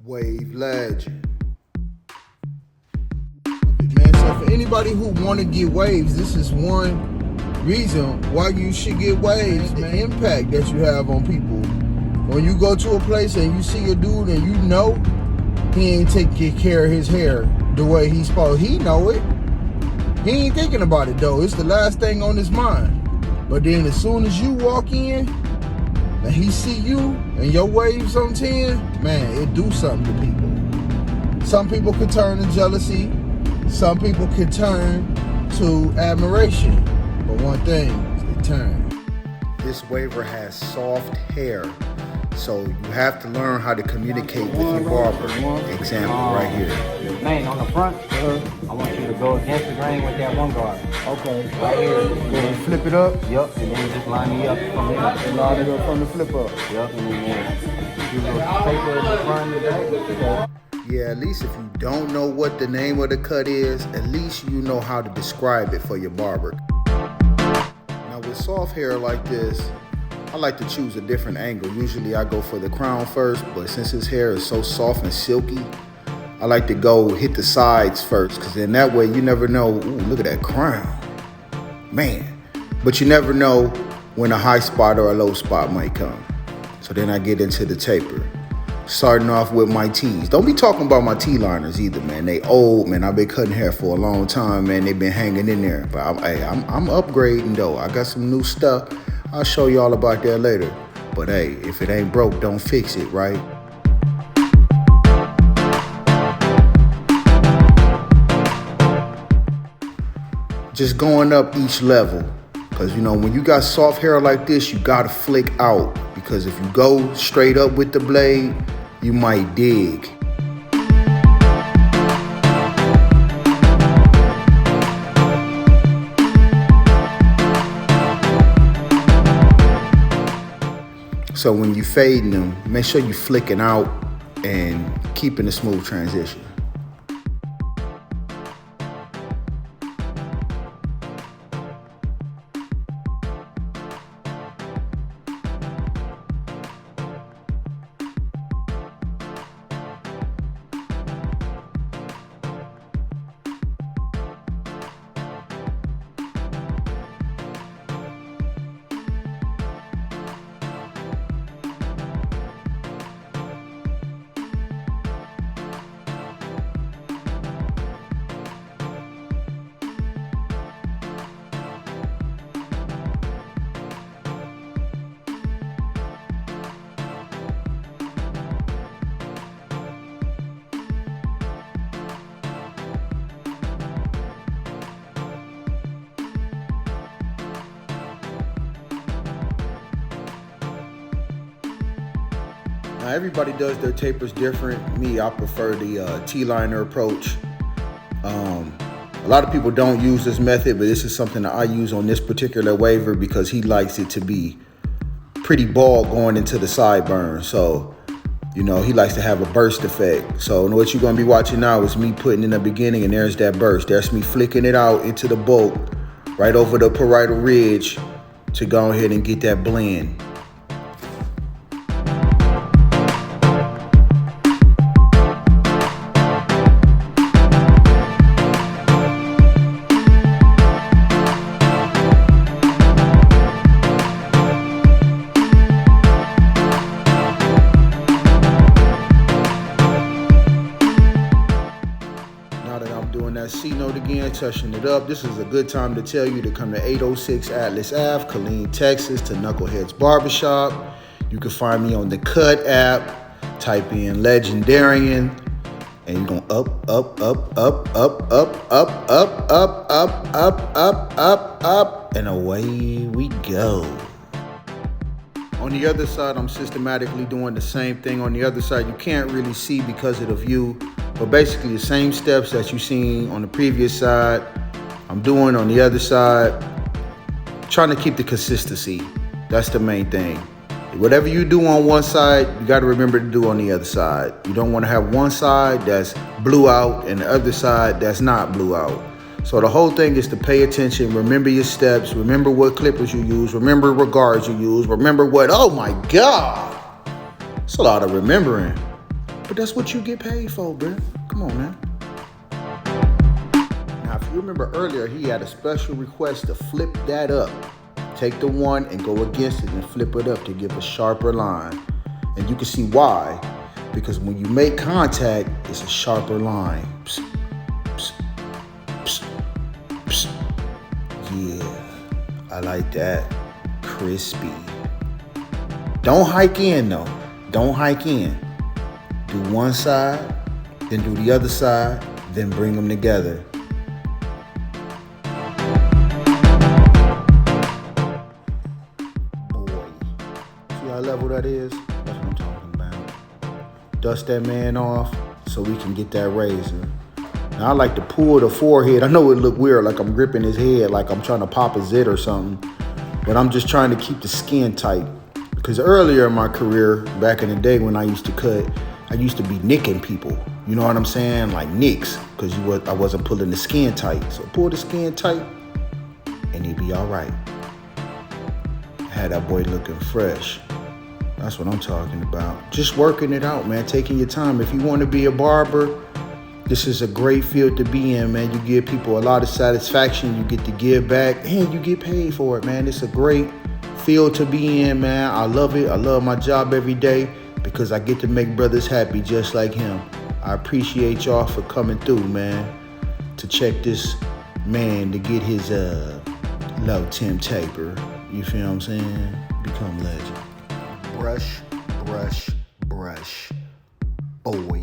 Wave legend. Man, so for anybody who want to get waves, this is one reason why you should get waves. The impact that you have on people. When you go to a place and you see a dude and you know he ain't taking care of his hair the way he's supposed, he know it. He ain't thinking about it though. It's the last thing on his mind. But then as soon as you walk in and he see you and your waves on 10, man, it do something to people. Some people could turn to jealousy. Some people could turn to admiration. But one thing is they turn. This waver has soft hair, so you have to learn how to communicate with your barber. Example right here. Man, on the front, I want you to go against the grain with that one guard. Okay. Right here. Then flip it up. Yep, and then just line me up from here. And line it up from the flip up. Yep, and then you go paper in the front of the back. Yeah, at least if you don't know what the name of the cut is, at least you know how to describe it for your barber. Now with soft hair like this, I like to choose a different angle. Usually I go for the crown first, but since his hair is so soft and silky, I like to go hit the sides first, because then that way you never know, ooh, look at that crown. Man. But you never know when a high spot or a low spot might come. So then I get into the taper. Starting off with my tees. Don't be talking about my T-liners either, man. They old, man. I've been cutting hair for a long time, man. They've been hanging in there. But I'm upgrading, though. I got some new stuff. I'll show you all about that later. But hey, if it ain't broke, don't fix it, right? Just going up each level. Because, you know, when you got soft hair like this, you got to flick out. Because if you go straight up with the blade, you might dig. So when you fading them, make sure you flicking out and keeping a smooth transition. Now everybody does their tapers different. Me, I prefer the T-liner approach. A lot of people don't use this method, but this is something that I use on this particular waver because he likes it to be pretty bald going into the sideburn. So, you know, he likes to have a burst effect. So what you're gonna be watching now is me putting in the beginning, and there's that burst. There's me flicking it out into the bulk, right over the parietal ridge to go ahead and get that blend. That C note again, touching it up. This is a good time to tell you to come to 806 Atlas Ave, Killeen, Texas, to Knucklehead's Barbershop. You can find me on the Cut app. Type in LegenDarion, and you're going up, and away we go. On the other side, I'm systematically doing the same thing. On the other side, you can't really see because of the view. But basically the same steps that you've seen on the previous side, I'm doing on the other side, trying to keep the consistency. That's the main thing. Whatever you do on one side, you got to remember to do on the other side. You don't want to have one side that's blew out and the other side that's not blew out. So the whole thing is to pay attention, remember your steps, remember what clippers you use, remember what guards you use, remember what, oh my God, it's a lot of remembering. But that's what you get paid for, bro. Come on, man. Now, if you remember earlier, he had a special request to flip that up. Take the one and go against it and flip it up to give a sharper line. And you can see why. Because when you make contact, it's a sharper line. Psst, psst, psst, psst. Yeah, I like that. Crispy. Don't hike in though. Don't hike in. Do one side, then do the other side, then bring them together. Boy, see how level that is? That's what I'm talking about. Dust that man off so we can get that razor. Now I like to pull the forehead. I know it look weird, like I'm gripping his head, like I'm trying to pop a zit or something, but I'm just trying to keep the skin tight. Because earlier in my career, back in the day when I used to cut, I used to be nicking people. You know what I'm saying? Like nicks, because I wasn't pulling the skin tight. So pull the skin tight, and he'd be all right. Had that boy looking fresh. That's what I'm talking about. Just working it out, man. Taking your time. If you want to be a barber, this is a great field to be in, man. You give people a lot of satisfaction. You get to give back, and you get paid for it, man. It's a great field to be in, man. I love it. I love my job every day because I get to make brothers happy just like him. I appreciate y'all for coming through, man, to check this man to get his low temp taper. You feel what I'm saying? Become legend. Brush, brush, brush. Boy.